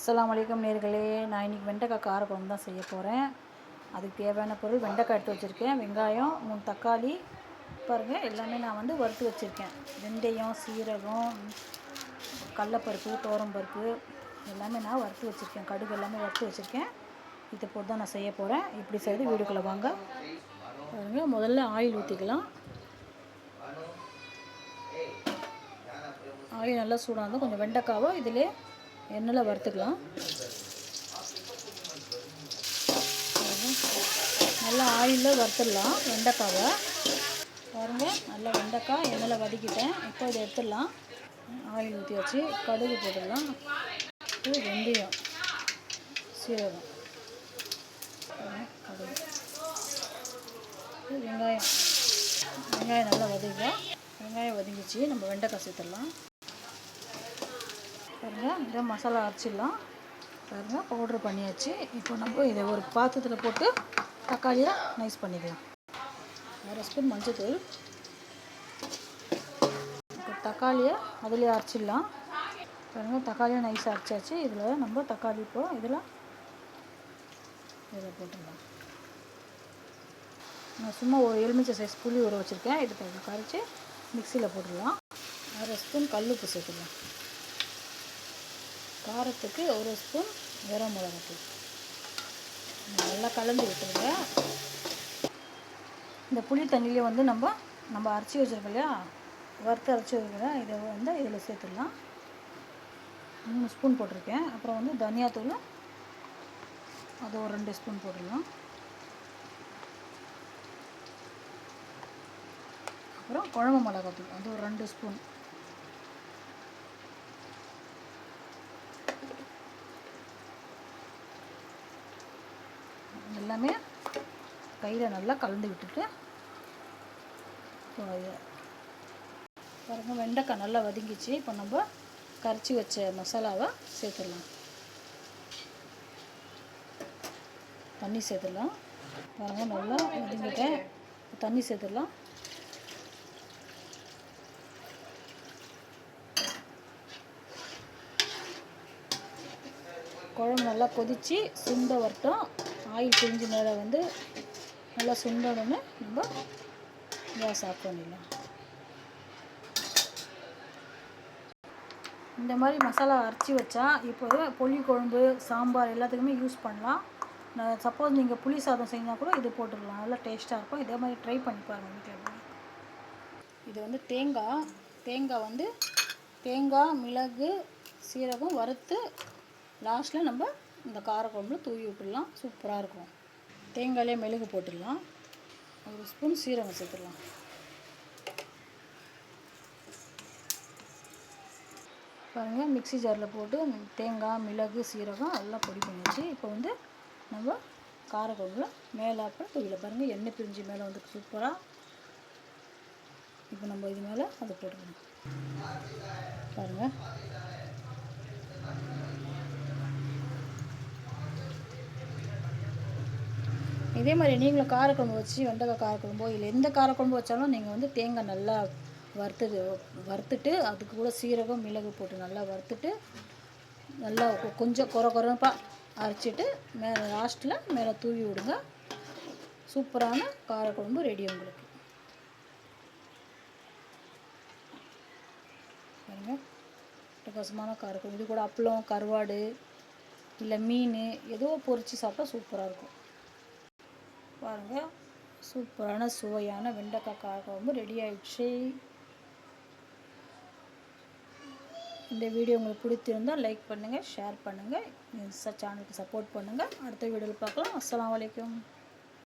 அஸ்ஸலாமு அலைக்கும் நேர்களே, நான் இன்றைக்கி வெண்டைக்காய் கார குழம்பு தான் செய்ய போகிறேன். அதுக்கு தேவையான பொருள் வெண்டைக்காய் எடுத்து வச்சுருக்கேன், வெங்காயம், 3 தக்காளி பாருங்கள். எல்லாமே நான் வந்து வறுத்து வச்சுருக்கேன். வெந்தயம், சீரகம், கடலப்பருப்பு, துவரம்பருப்பு எல்லாமே நான் வறுத்து வச்சுருக்கேன். கடுகு எல்லாமே வறுத்து வச்சுருக்கேன். இதை போட்டு தான் நான் செய்ய போகிறேன். இப்படி செய்து வீடியோக்குள்ளே வாங்க. பாருங்கள், முதல்ல ஆயில் ஊற்றிக்கலாம். ஆயில் நல்லா சூடாக இருந்தால் கொஞ்சம் வெண்டைக்காவை இதிலே எண்ணெயில் வறுத்துக்கலாம். நல்லா ஆயிலில் வறுத்துடலாம் வெண்டைக்காவை. பாருங்கள், நல்லா வெண்டைக்காய் எண்ணெயில் வதக்கிட்டேன். இப்போ இதை எடுத்துடலாம். ஆயில் ஊற்றி வச்சு கடுகு போட்டுடலாம். வெந்தயம், சீரகம், கடுகு, வெங்காயம் நல்லா வதக்கலாம். வெங்காயம் வதங்கிச்சு, நம்ம வெண்டைக்காய் சேர்த்துடலாம். பாருங்கள், இதை மசாலா அரைச்சிடலாம். பாருங்கள், பவுட்ரு பண்ணியாச்சு. இப்போ நம்ம இதை ஒரு பாத்திரத்தில் போட்டு தக்காளியை நைஸ் பண்ணிக்கலாம். 1 ஸ்பூன் மஞ்சள்தூள். இப்போ தக்காளியை அதிலே அரைச்சிடலாம். பாருங்கள், தக்காளியை நைஸாக அரைச்சாச்சு. இதில் நம்ம தக்காளி இப்போ இதில் போட்டுடலாம். நான் சும்மா ஒரு எலுமிச்சை சைஸ் புளி ஊற வச்சுருக்கேன். இது கொஞ்சம் கரைச்சி மிக்சியில் போட்டுடலாம். 1/2 ஸ்பூன் கல்லுப்பு சேர்த்துக்கலாம். காரத்துக்கு 1 ஸ்பூன் கரம் மிளகாத்தூள் நல்லா கலந்து விட்டுருங்க. இந்த புளி தண்ணியிலே வந்து நம்ம அரைச்சி வச்சுருக்கோம் இல்லையா, வறுத்து அரைச்சி வச்சுருக்கோம், இதை வந்து இதில் சேர்த்துடலாம். 3 ஸ்பூன் போட்டிருக்கேன். அப்புறம் வந்து தனியாத்தூள் அது ஒரு 2 ஸ்பூன் போட்டுடலாம். அப்புறம் குழம்பு மிளகாத்தூள் அது ஒரு 2 ஸ்பூன். எல்லாமே கையில் நல்லா கலந்து விட்டுட்டு பாருங்கள், வெண்டைக்காய் நல்லா வதங்கிச்சு. இப்போ நம்ம கரைச்சி வச்ச மசாலாவை சேர்த்துடலாம். தண்ணி சேர்த்துடலாம். பாருங்கள், நல்லா வதங்கிட்டேன். தண்ணி சேர்த்துடலாம். குழம்பு நல்லா கொதித்து சுண்ட வரட்டும். ஆயில் பிரிஞ்சு மேலே வந்து நல்லா சுண்டணுன்னு நம்ம கேஸ் ஆஃப் பண்ணிடலாம். இந்த மாதிரி மசாலா அரைச்சி வச்சா இப்போ புளி குழம்பு, சாம்பார் எல்லாத்துக்குமே யூஸ் பண்ணலாம். நான் சப்போஸ் நீங்கள் புளி சாதம் செஞ்சால் கூட இது போட்டுடலாம். நல்லா டேஸ்ட்டாக இருக்கும். இதே மாதிரி ட்ரை பண்ணி பாருங்கள் வீட்டில். இது வந்து தேங்காய் வந்து தேங்காய், மிளகு, சீரகம் வறுத்து லாஸ்ட்டில் நம்ம இந்த காரக்குழம்புல தூவி விட்டுடலாம். சூப்பராக இருக்கும். தேங்காயிலே மிளகு போட்டுடலாம். 1 ஸ்பூன் சீரகம் சேர்த்துடலாம். பாருங்கள், மிக்ஸி ஜாரில் போட்டு தேங்காய், மிளகு, சீரகம் எல்லாம் பொடி பண்ணிடுச்சு. இப்போ வந்து நம்ம காரக்குழம்புல மேலாப்ப தூவில பாருங்கள், எண்ணெய் பிரிஞ்சு மேலே வந்து சூப்பராக. இப்போ நம்ம இது மேலே அதை போட்டுக்கணும். பாருங்கள், இதே மாதிரி நீங்களும் காரக்குழம்பு வச்சு வெண்டைக்காய் காரக்குழம்போ இல்லை எந்த காரக்குழம்பு வச்சாலும் நீங்கள் வந்து தேங்காய் நல்லா வறுத்துட்டு அதுக்கு கூட சீரகம், மிளகு போட்டு நல்லா வறுத்துட்டு நல்லா கொஞ்சம் குறப்பாக அரைச்சிட்டு லாஸ்ட்டில் மேலே தூவி விடுங்க. சூப்பரான காரக்குழம்பு ரெடி உங்களுக்கு. பாருங்கள், பிரகாசமான காரக்குழம்பு. இது கூட அப்பளம், கருவாடு இல்லை மீன் ஏதோ பொரித்து சாப்பிட்டா சூப்பராக இருக்கும். பாருங்கள், சூப்பரான சுவையான வெண்டைக்காய் காரக்குழம்பு ரெடி ஆகிடுச்சு. இந்த வீடியோ உங்களுக்கு பிடிச்சிருந்தால் லைக் பண்ணுங்கள், ஷேர் பண்ணுங்கள், சேனலுக்கு சப்போர்ட் பண்ணுங்கள். அடுத்த வீடியோவில் பார்க்கலாம். அஸ்ஸலாமு அலைக்கும்.